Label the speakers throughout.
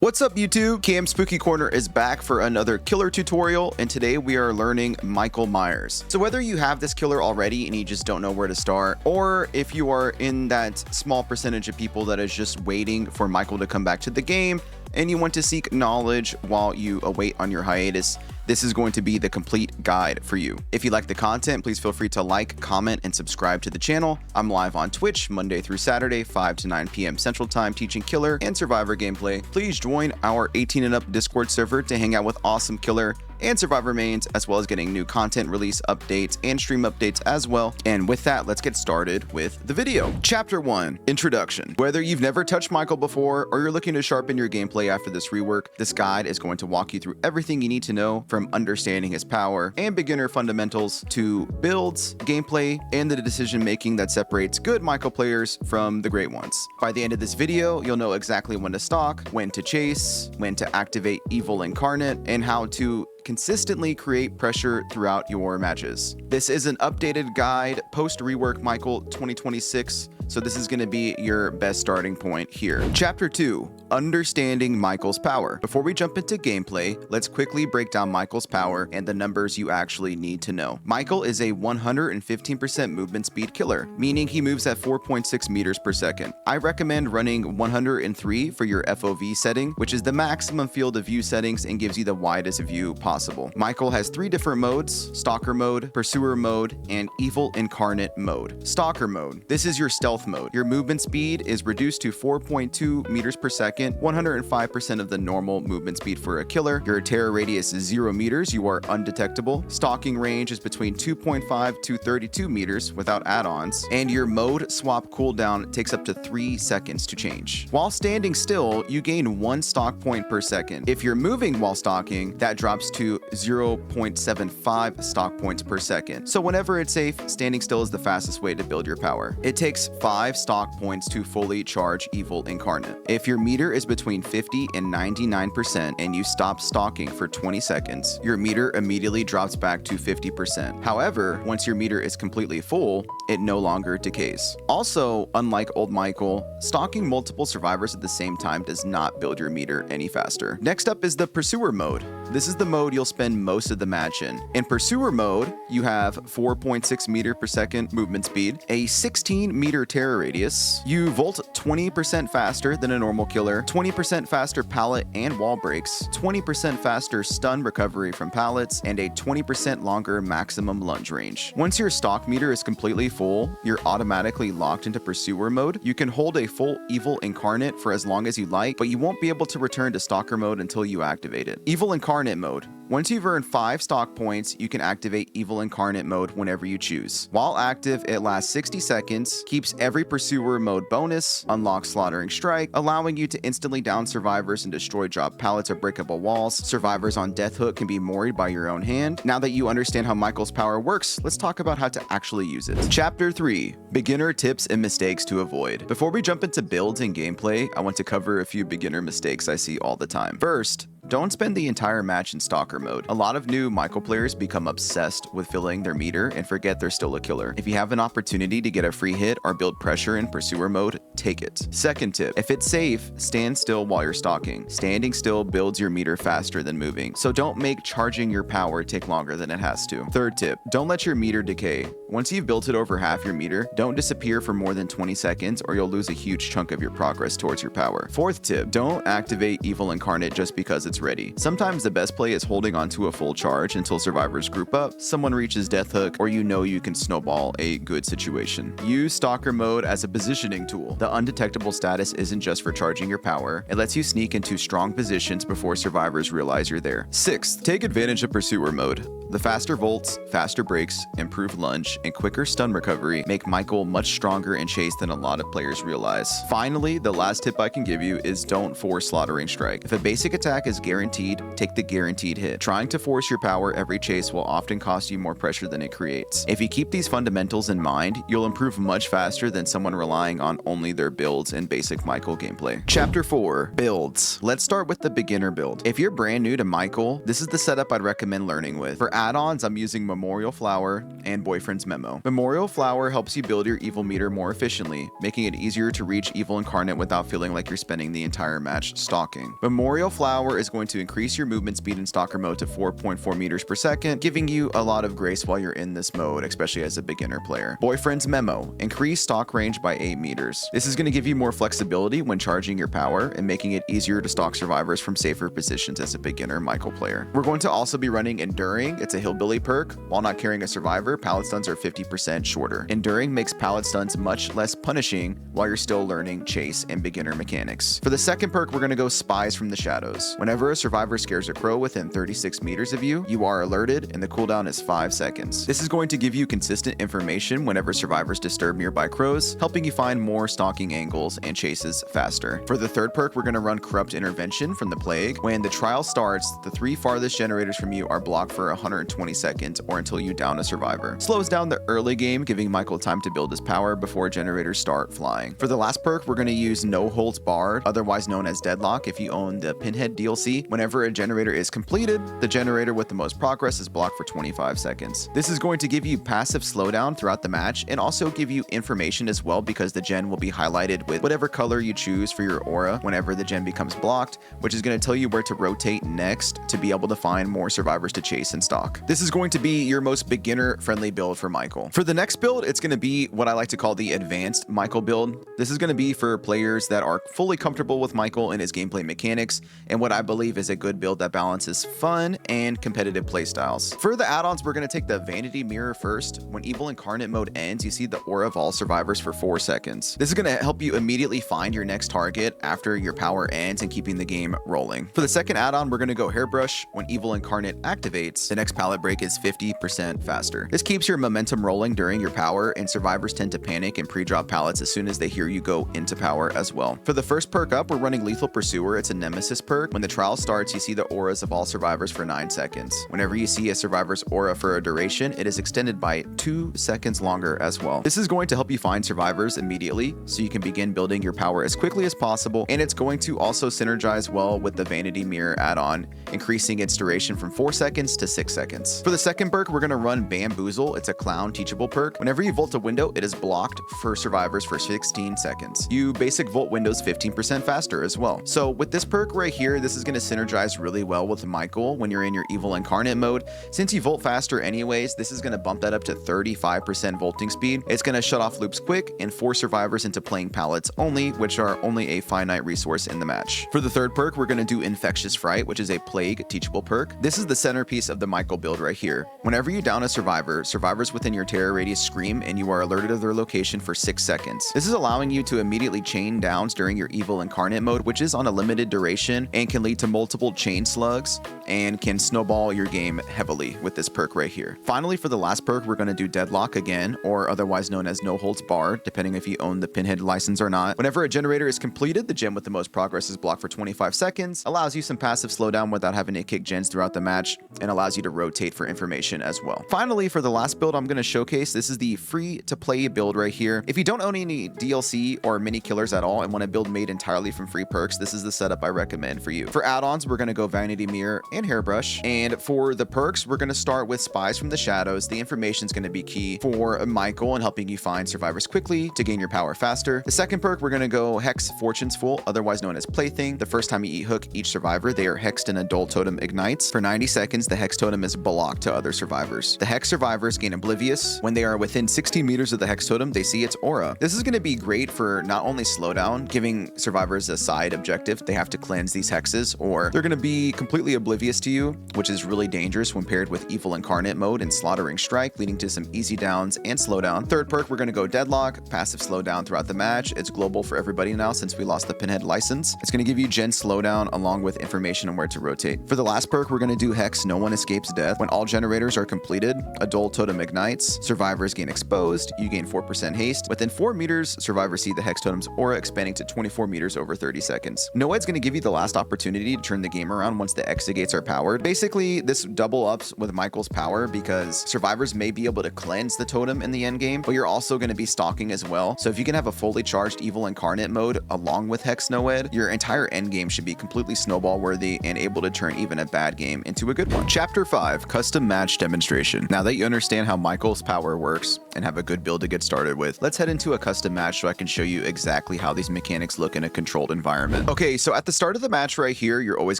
Speaker 1: What's up YouTube? Cam Spooky Corner is back for another killer tutorial, and today we are learning Michael Myers. So whether you have this killer already and you just don't know where to start, or if you are in that small percentage of people that is just waiting for Michael to come back to the game and you want to seek knowledge while you await on your hiatus, this is going to be the complete guide for you. If you like the content, please feel free to like, comment, and subscribe to the channel. I'm live on Twitch Monday through Saturday, 5 to 9 p.m. Central Time, teaching killer and survivor gameplay. Please join our 18 and up Discord server to hang out with awesome killer and survivor mains, as well as getting new content release updates and stream updates as well. And with that, let's get started with the video. Chapter 1, Introduction. Whether you've never touched Michael before or you're looking to sharpen your gameplay after this rework, this guide is going to walk you through everything you need to know, from understanding his power and beginner fundamentals to builds, gameplay, and the decision making that separates good Michael players from the great ones. By the end of this video, you'll know exactly when to stalk, when to chase, when to activate Evil Incarnate, and how to consistently create pressure throughout your matches. This is an updated guide post rework Michael 2026, so this is going to be your best starting point here. Chapter 2, Understanding Michael's Power. Before we jump into gameplay, let's quickly break down Michael's power and the numbers you actually need to know. Michael is a 115% movement speed killer, meaning he moves at 4.6 meters per second. I recommend running 103 for your FOV setting, which is the maximum field of view settings and gives you the widest view possible. Michael has 3 different modes: Stalker mode, Pursuer mode, and Evil Incarnate mode. Stalker mode. This is your stealth mode. Your movement speed is reduced to 4.2 meters per second, 105% of the normal movement speed for a killer. Your terror radius is 0 meters. You are undetectable. Stalking range is between 2.5 to 32 meters without add-ons, and your mode swap cooldown takes up to 3 seconds to change. While standing still, you gain 1 stalk point per second. If you're moving while stalking, that drops to 0.75 stock points per second. So whenever it's safe, standing still is the fastest way to build your power. It takes 5 stock points to fully charge Evil Incarnate. If your meter is between 50 and 99% and you stop stalking for 20 seconds, your meter immediately drops back to 50%. However, once your meter is completely full, it no longer decays. Also, unlike old Michael, stalking multiple survivors at the same time does not build your meter any faster. Next up is the Pursuer mode. This is the mode you'll spend most of the match in. In Pursuer mode, you have 4.6 meter per second movement speed, a 16 meter terror radius, you volt 20% faster than a normal killer, 20% faster pallet and wall breaks, 20% faster stun recovery from pallets, and a 20% longer maximum lunge range. Once your stock meter is completely full, you're automatically locked into Pursuer mode. You can hold a full Evil Incarnate for as long as you like, but you won't be able to return to Stalker mode until you activate it. Evil Incarnate mode. Once you've earned 5 stock points, you can activate Evil Incarnate mode whenever you choose. While active, it lasts 60 seconds, keeps every Pursuer mode bonus, unlocks Slaughtering Strike, allowing you to instantly down survivors and destroy drop pallets or breakable walls. Survivors on Death Hook can be moried by your own hand. Now that you understand how Michael's power works, let's talk about how to actually use it. Chapter 3, Beginner Tips and Mistakes to Avoid. Before we jump into builds and gameplay, I want to cover a few beginner mistakes I see all the time. First, don't spend the entire match in Stalker mode. A lot of new Michael players become obsessed with filling their meter and forget they're still a killer. If you have an opportunity to get a free hit or build pressure in Pursuer mode, take it. Second tip, if it's safe, stand still while you're stalking. Standing still builds your meter faster than moving, so don't make charging your power take longer than it has to. Third tip, don't let your meter decay. Once you've built it over half your meter, don't disappear for more than 20 seconds or you'll lose a huge chunk of your progress towards your power. Fourth tip, don't activate Evil Incarnate just because it's ready. Sometimes the best play is holding onto a full charge until survivors group up, someone reaches Death Hook, or you know you can snowball a good situation. Use Stalker mode as a positioning tool. The undetectable status isn't just for charging your power, it lets you sneak into strong positions before survivors realize you're there. Sixth, take advantage of Pursuer mode. The faster volts, faster breaks, improved lunge, and quicker stun recovery make Michael much stronger in chase than a lot of players realize. Finally, the last tip I can give you is don't force Slaughtering Strike. If a basic attack is guaranteed, take the guaranteed hit. Trying to force your power every chase will often cost you more pressure than it creates. If you keep these fundamentals in mind, you'll improve much faster than someone relying on only their builds and basic Michael gameplay. Chapter 4, Builds. Let's start with the beginner build. If you're brand new to Michael, this is the setup I'd recommend learning with. For add-ons, I'm using Memorial Flower and Boyfriend's Memo. Memorial Flower helps you build your evil meter more efficiently, making it easier to reach Evil Incarnate without feeling like you're spending the entire match stalking. Memorial Flower is going to increase your movement speed in Stalker mode to 4.4 meters per second, giving you a lot of grace while you're in this mode, especially as a beginner player. Boyfriend's Memo, increase stalk range by 8 meters. This is going to give you more flexibility when charging your power and making it easier to stalk survivors from safer positions as a beginner Michael player. We're going to also be running Enduring. It's a Hillbilly perk. While not carrying a survivor, pallet stuns are 50% shorter. Enduring makes pallet stuns much less punishing while you're still learning chase and beginner mechanics. For the second perk, we're going to go Spies from the Shadows. Whenever a survivor scares a crow within 36 meters of you, you are alerted and the cooldown is 5 seconds. This is going to give you consistent information whenever survivors disturb nearby crows, helping you find more stalking angles and chases faster. For the third perk, we're going to run Corrupt Intervention from the Plague. When the trial starts, the 3 farthest generators from you are blocked for 120 seconds or until you down a survivor. Slows down the early game, giving Michael time to build his power before generators start flying. For the last perk, we're going to use No Holds Barred, otherwise known as Deadlock if you own the Pinhead DLC. Whenever a generator is completed, the generator with the most progress is blocked for 25 seconds. This is going to give you passive slowdown throughout the match and also give you information as well, because the gen will be highlighted with whatever color you choose for your aura whenever the gen becomes blocked, which is going to tell you where to rotate next to be able to find more survivors to chase and stalk. This is going to be your most beginner friendly build for Michael. For the next build, it's going to be what I like to call the advanced Michael build. This is going to be for players that are fully comfortable with Michael and his gameplay mechanics, and what I believe is a good build that balances fun and competitive playstyles. For the add-ons, we're going to take the Vanity Mirror first. When Evil Incarnate mode ends, you see the aura of all survivors for 4 seconds. This is going to help you immediately find your next target after your power ends and keeping the game rolling. For the second add-on, we're going to go Hairbrush. When Evil Incarnate activates, the next pallet break is 50% faster. This keeps your momentum rolling during your power, and survivors tend to panic and pre-drop pallets as soon as they hear you go into power as well. For the first perk up, we're running Lethal Pursuer. It's a Nemesis perk. When the trial starts, you see the auras of all survivors for 9 seconds. Whenever you see a survivor's aura for a duration, it is extended by 2 seconds longer as well. This is going to help you find survivors immediately so you can begin building your power as quickly as possible, and it's going to also synergize well with the Vanity Mirror add-on, increasing its duration from 4 seconds to 6 seconds. For the second perk, we're going to run Bamboozle. It's a clown teachable perk. Whenever you vault a window, it is blocked for survivors for 16 seconds. You basic vault windows 15% faster as well. So with this perk right here, this is going to synergize really well with Michael when you're in your Evil Incarnate mode. Since you vault faster anyways, this is going to bump that up to 35% vaulting speed. It's going to shut off loops quick and force survivors into playing pallets only, which are only a finite resource in the match. For the third perk, we're going to do Infectious Fright, which is a Plague teachable perk. This is the centerpiece of the Michael build right here. Whenever you down a survivor, survivors within your terror radius scream and you are alerted of their location for 6 seconds. This is allowing you to immediately chain downs during your Evil Incarnate mode, which is on a limited duration and can lead to multiple chain slugs and can snowball your game heavily with this perk right here. Finally, for the last perk, we're going to do Deadlock again, or otherwise known as No Holds Barred, depending if you own the Pinhead license or not. Whenever a generator is completed, the gen with the most progress is blocked for 25 seconds, allows you some passive slowdown without having to kick gens throughout the match, and allows you to rotate for information as well. Finally, for the last build I'm going to showcase, this is the free-to-play build right here. If you don't own any DLC or mini killers at all and want a build made entirely from free perks, this is the setup I recommend for you. For add-ons, we're going to go Vanity Mirror and Hairbrush, and for the perks, we're going to start with Spies from the Shadows. The information is going to be key for Michael and helping you find survivors quickly to gain your power faster. The second perk, we're going to go Hex Fortune's Fool, otherwise known as Plaything. The first time you eat hook each survivor, they are hexed and a dull totem ignites. For 90 seconds, the hex totem is blocked to other survivors. The hex survivors gain Oblivious. When they are within 16 meters of the hex totem, they see its aura. This is going to be great for not only slowdown, giving survivors a side objective. They have to cleanse these hexes, or they're going to be completely oblivious to you, which is really dangerous when paired with Evil Incarnate mode and Slaughtering Strike, leading to some easy downs and slowdown. Third perk, we're going to go Deadlock, passive slowdown throughout the match. It's global for everybody now since we lost the Pinhead license. It's going to give you gen slowdown along with information on where to rotate. For the last perk, we're going to do Hex No One Escapes Death. When all generators are completed, a dull totem ignites, survivors gain exposed, you gain 4% haste. Within 4 meters, survivors see the hex totem's aura expanding to 24 meters over 30 seconds. Noed's going to give you the last opportunity to turn the game around once the exit gates are powered. Basically, this double ups with Michael's power because survivors may be able to cleanse the totem in the end game, but you're also going to be stalking as well. So if you can have a fully charged Evil Incarnate mode along with Hex Noed, your entire end game should be completely snowball worthy and able to turn even a bad game into a good one. Chapter 5. 5, custom match demonstration. Now that you understand how Michael's power works and have a good build to get started with, let's head into a custom match so I can show you exactly how these mechanics look in a controlled environment. Okay, so at the start of the match right here, you're always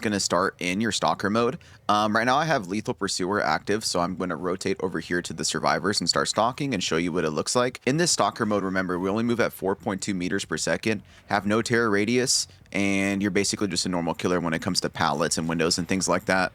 Speaker 1: going to start in your stalker mode. Right now I have Lethal Pursuer active, so I'm going to rotate over here to the survivors and start stalking and show you what it looks like. In this stalker mode, remember, we only move at 4.2 meters per second, have no terror radius, and you're basically just a normal killer when it comes to pallets and windows and things like that.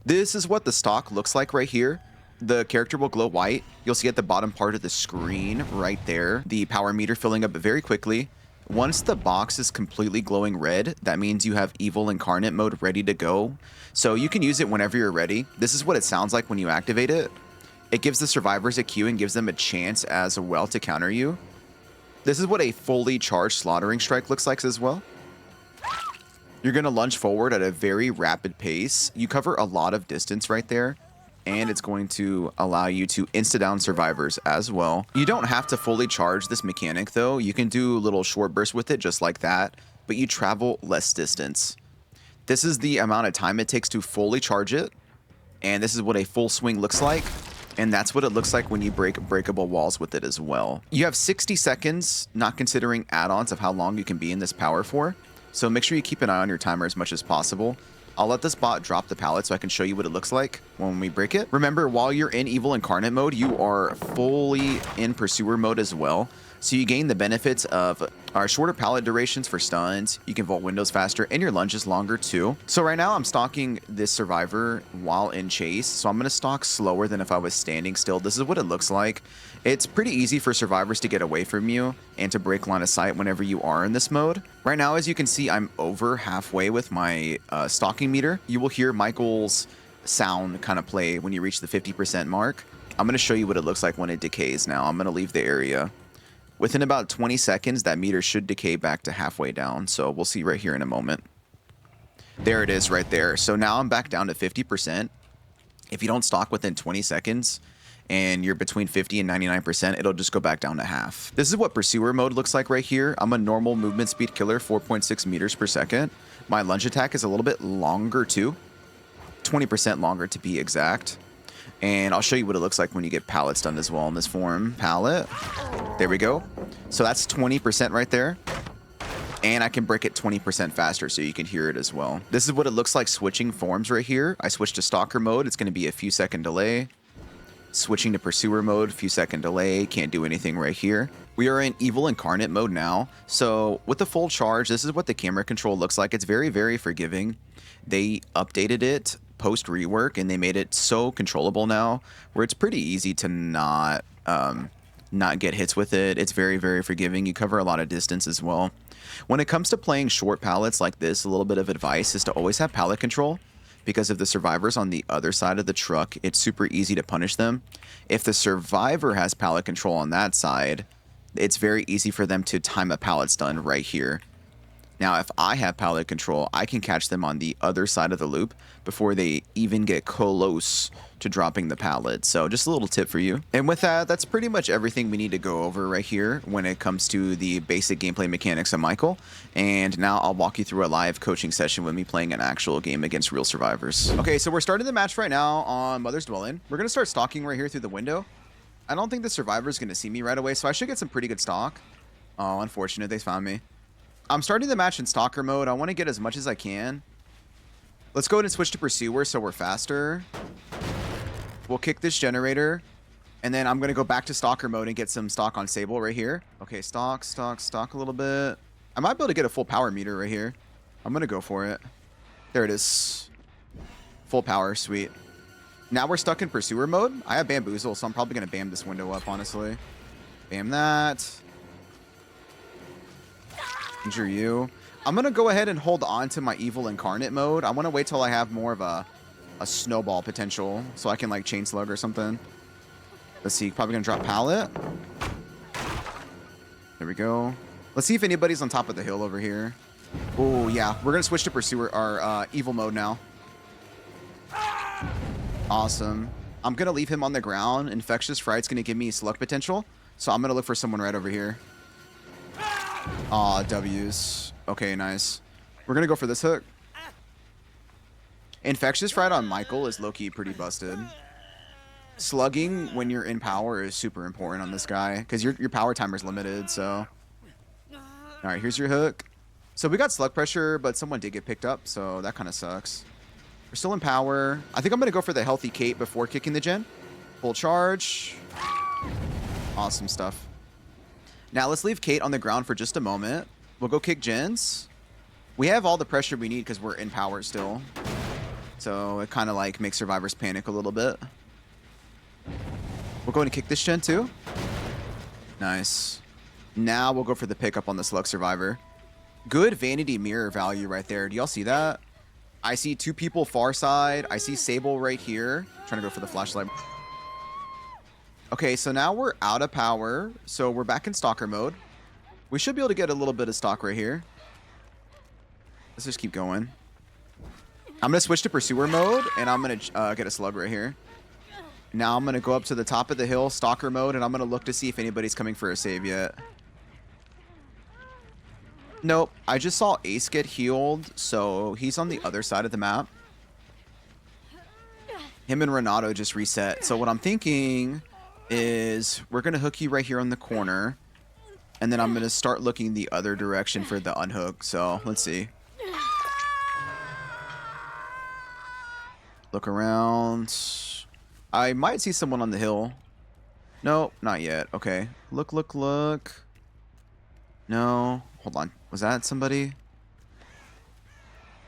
Speaker 1: This is what the stock looks like right here. The character will glow white. You'll see at the bottom part of the screen right there, the power meter filling up very quickly. Once the box is completely glowing red, that means you have Evil Incarnate mode ready to go. So you can use it whenever you're ready. This is what it sounds like when you activate it. It gives the survivors a Q and gives them a chance as well to counter you. This is what a fully charged slaughtering strike looks like as well. You're going to lunge forward at a very rapid pace. You cover a lot of distance right there, and it's going to allow you to insta-down survivors as well. You don't have to fully charge this mechanic, though. You can do little short bursts with it just like that, but you travel less distance. This is the amount of time it takes to fully charge it, and this is what a full swing looks like, and that's what it looks like when you break breakable walls with it as well. You have 60 seconds, not considering add-ons, of how long you can be in this power for. So make sure you keep an eye on your timer as much as possible. I'll let this bot drop the pallet so I can show you what it looks like when we break it. Remember, while you're in Evil Incarnate mode, you are fully in Pursuer mode as well. So you gain the benefits of our shorter pallet durations for stuns, you can vault windows faster, and your lunge is longer too. So right now I'm stalking this survivor while in chase, so I'm going to stalk slower than if I was standing still. This is what it looks like. It's pretty easy for survivors to get away from you and to break line of sight whenever you are in this mode. Right now, as you can see, I'm over halfway with my stalking meter. You will hear Michael's sound kind of play when you reach the 50% mark. I'm going to show you what it looks like when it decays now. I'm going to leave the area. Within about 20 seconds, that meter should decay back to halfway down. So we'll see right here in a moment. There it is right there. So now I'm back down to 50%. If you don't stalk within 20 seconds and you're between 50 and 99%, it'll just go back down to half. This is what Pursuer mode looks like right here. I'm a normal movement speed killer, 4.6 meters per second. My lunge attack is a little bit longer too. 20% longer to be exact. And I'll show you what it looks like when you get pallets done as well in this form. Pallet. There we go. So that's 20% right there. And I can break it 20% faster so you can hear it as well. This is what it looks like switching forms right here. I switched to Stalker mode. It's going to be a few second delay. Switching to Pursuer mode, few second delay. Can't do anything right here. We are in Evil Incarnate mode now. So with the full charge, this is what the camera control looks like. It's very, very forgiving. They updated it post rework and they made it so controllable now where it's pretty easy to not get hits with it. It's very, very forgiving. You cover a lot of distance as well. When it comes to playing short pallets like this, a little bit of advice is to always have pallet control, because if the survivor's on the other side of the truck, it's super easy to punish them. If the survivor has pallet control on that side, it's very easy for them to time a pallet stun right here. Now, if I have pallet control, I can catch them on the other side of the loop before they even get close to dropping the pallet. So just a little tip for you. And with that, that's pretty much everything we need to go over right here when it comes to the basic gameplay mechanics of Michael. And now I'll walk you through a live coaching session with me playing an actual game against real survivors. Okay, so we're starting the match right now on Mother's Dwelling. We're going to start stalking right here through the window. I don't think the survivor is going to see me right away, so I should get some pretty good stalk. Oh, unfortunate, they found me. I'm starting the match in Stalker mode. I want to get as much as I can. Let's go ahead and switch to Pursuer so we're faster. We'll kick this generator. And then I'm going to go back to Stalker mode and get some stock on Sable right here. Okay, stock a little bit. I might be able to get a full power meter right here. I'm going to go for it. There it is. Full power, sweet. Now we're stuck in Pursuer mode. I have Bamboozle, so I'm probably going to bam this window up, honestly. Bam that. Injure you. I'm going to go ahead and hold on to my Evil Incarnate mode. I want to wait till I have more of a snowball potential so I can like chain slug or something. Let's see. Probably going to drop pallet. There we go. Let's see if anybody's on top of the hill over here. Oh, yeah. We're going to switch to Pursuer or Evil mode now. Awesome. I'm going to leave him on the ground. Infectious Fright's going to give me slug potential. So I'm going to look for someone right over here. Aw, W's. Okay, nice. We're going to go for this hook. Infectious Fright on Michael is low-key pretty busted. Slugging when you're in power is super important on this guy because your power timer is limited. So, all right, here's your hook. So we got slug pressure, but someone did get picked up, so that kind of sucks. We're still in power. I think I'm gonna go for the healthy Kate before kicking the gen. Full charge. Awesome stuff. Now let's leave Kate on the ground for just a moment. We'll go kick gens. We have all the pressure we need because we're in power still. So it kind of like makes survivors panic a little bit. We'll go ahead and kick this gen too. Nice. Now we'll go for the pickup on the slug survivor. Good vanity mirror value right there. Do y'all see that? I see two people far side. I see Sable right here. Trying to go for the flashlight. Okay, so now we're out of power. So we're back in stalker mode. We should be able to get a little bit of stock right here. Let's just keep going. I'm going to switch to pursuer mode, and I'm going to get a slug right here. Now I'm going to go up to the top of the hill, stalker mode, and I'm going to look to see if anybody's coming for a save yet. Nope, I just saw Ace get healed, so he's on the other side of the map. Him and Renato just reset. So what I'm thinking is we're going to hook you right here on the corner, and then I'm going to start looking the other direction for the unhook. So let's see. Look around. I might see someone on the hill. No, not yet. Okay. Look, look, look. No. Hold on. Was that somebody?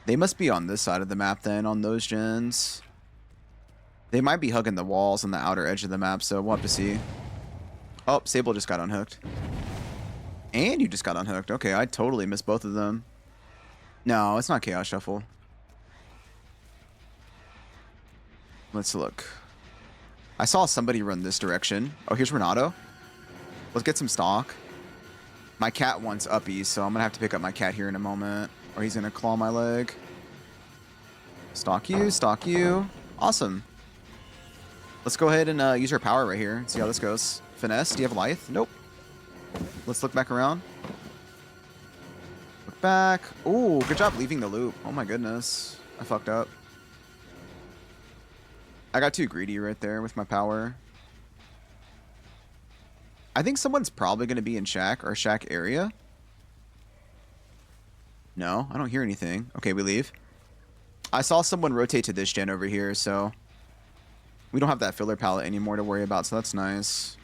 Speaker 1: They must be on this side of the map then, on those gens. They might be hugging the walls on the outer edge of the map, so we'll have to see. Oh, Sable just got unhooked. And you just got unhooked. Okay, I totally missed both of them. No, it's not Chaos Shuffle. Let's look. I saw somebody run this direction. Oh, here's Renato. Let's get some stock. My cat wants uppies, so I'm going to have to pick up my cat here in a moment, or he's going to claw my leg. Stalk you, stalk you. Awesome. Let's go ahead and use our power right here and see how this goes. Finesse, do you have life? Nope. Let's look back around. Look back. Ooh, good job leaving the loop. Oh my goodness. I fucked up. I got too greedy right there with my power. I think someone's probably going to be in Shack or Shack area. No, I don't hear anything. Okay, we leave. I saw someone rotate to this gen over here, so we don't have that filler palette anymore to worry about, so that's nice.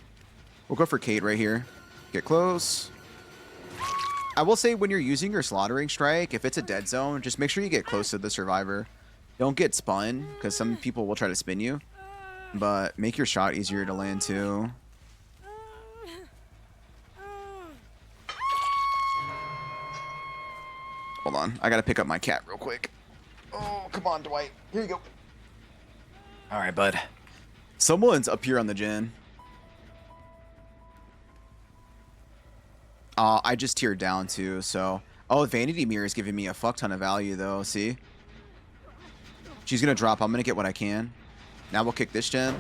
Speaker 1: We'll go for Kate right here. Get close. I will say when you're using your slaughtering strike, if it's a dead zone, just make sure you get close to the survivor. Don't get spun, because some people will try to spin you. But make your shot easier to land too. Hold on, I gotta pick up my cat real quick. Oh, come on, Dwight. Here you go. All right, bud. Someone's up here on the gen. I just tiered down too, so... Oh, Vanity Mirror is giving me a fuck ton of value though, see? She's gonna drop, I'm gonna get what I can. Now we'll kick this gen.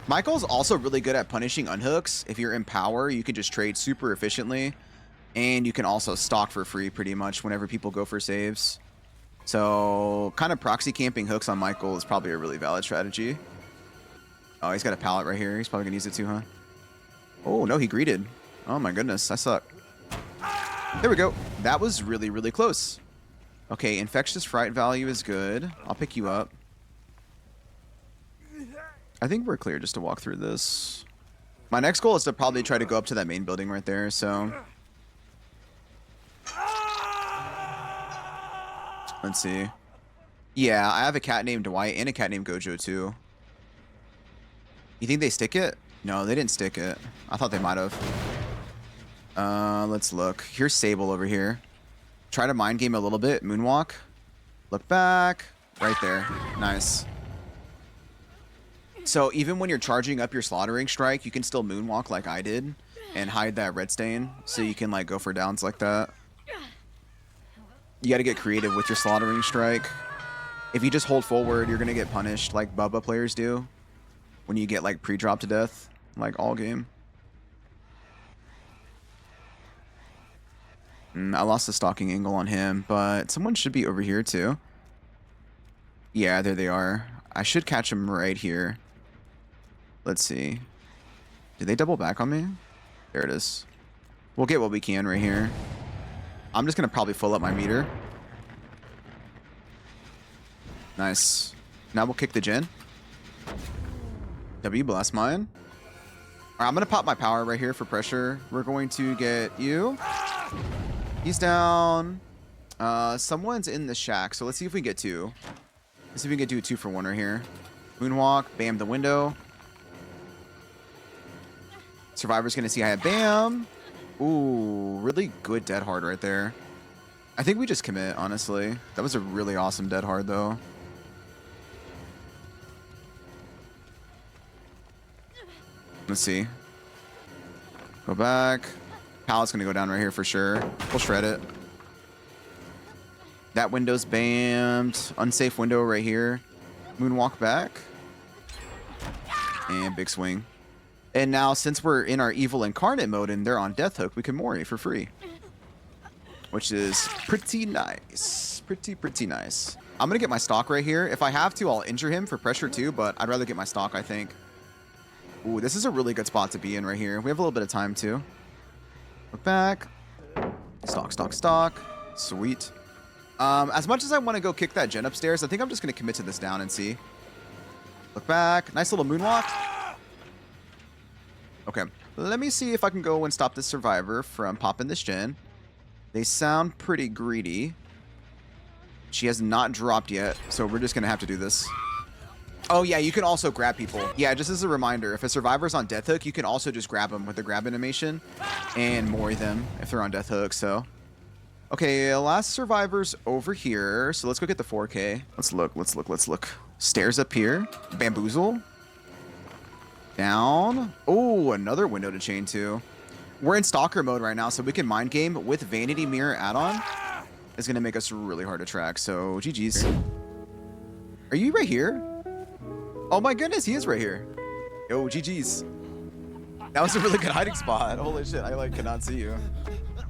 Speaker 1: Michael's also really good at punishing unhooks. If you're in power, you can just trade super efficiently. And you can also stock for free pretty much whenever people go for saves. So, kind of proxy camping hooks on Michael is probably a really valid strategy. Oh, he's got a pallet right here. He's probably gonna use it too, huh? Oh, no, he greeted. Oh my goodness, I suck. There we go. That was really, really close. Okay, Infectious Fright value is good. I'll pick you up. I think we're clear just to walk through this. My next goal is to probably try to go up to that main building right there, so... Let's see. Yeah, I have a cat named Dwight and a cat named Gojo too. You think they stick it? No, they didn't stick it. I thought they might have. Let's look. Here's Sable over here. Try to mind game a little bit. Moonwalk. Look back. Right there. Nice. So even when you're charging up your slaughtering strike, you can still moonwalk like I did and hide that red stain so you can like go for downs like that. You got to get creative with your slaughtering strike. If you just hold forward, you're going to get punished like Bubba players do when you get like pre-drop to death, like all game. I lost the stalking angle on him, but someone should be over here too. Yeah, there they are. I should catch them right here. Let's see. Did they double back on me? There it is. We'll get what we can right here. I'm just going to probably fill up my meter. Nice. Now we'll kick the gen. W blast mine. All right, I'm going to pop my power right here for pressure. We're going to get you. He's down. Someone's in the shack, so let's see if we can get two. Let's see if we can do a 2-for-1 right here. Moonwalk, bam the window. Survivor's gonna see I have bam. Ooh, really good dead hard right there. I think we just commit, honestly. That was a really awesome dead hard though. Let's see. Go back. Pallet's gonna go down right here for sure. We'll shred it. That window's bammed. Unsafe window right here. Moonwalk back. And big swing. And now, since we're in our evil incarnate mode and they're on Death Hook, we can Mori for free. Which is pretty nice. Pretty nice. I'm going to get my stock right here. If I have to, I'll injure him for pressure too, but I'd rather get my stock, I think. Ooh, this is a really good spot to be in right here. We have a little bit of time too. Look back. Stock. Sweet. As much as I want to go kick that gen upstairs, I think I'm just going to commit to this down and see. Look back. Nice little moonwalk. Okay. Let me see if I can go and stop this survivor from popping this gen. They sound pretty greedy. She has not dropped yet, so we're just going to have to do this. Oh, yeah, you can also grab people. Yeah, just as a reminder, if a survivor's on Death Hook, you can also just grab them with the grab animation and Mori them if they're on Death Hook, so... Okay, last survivor's over here, so let's go get the 4K. Let's look. Stairs up here. Bamboozle. Down. Oh, another window to chain to. We're in Stalker mode right now, so we can mind game with Vanity Mirror add-on. It's going to make us really hard to track, so GG's. Are you right here? Oh my goodness, he is right here. Yo, GG's. That was a really good hiding spot. Holy shit, I like cannot see you.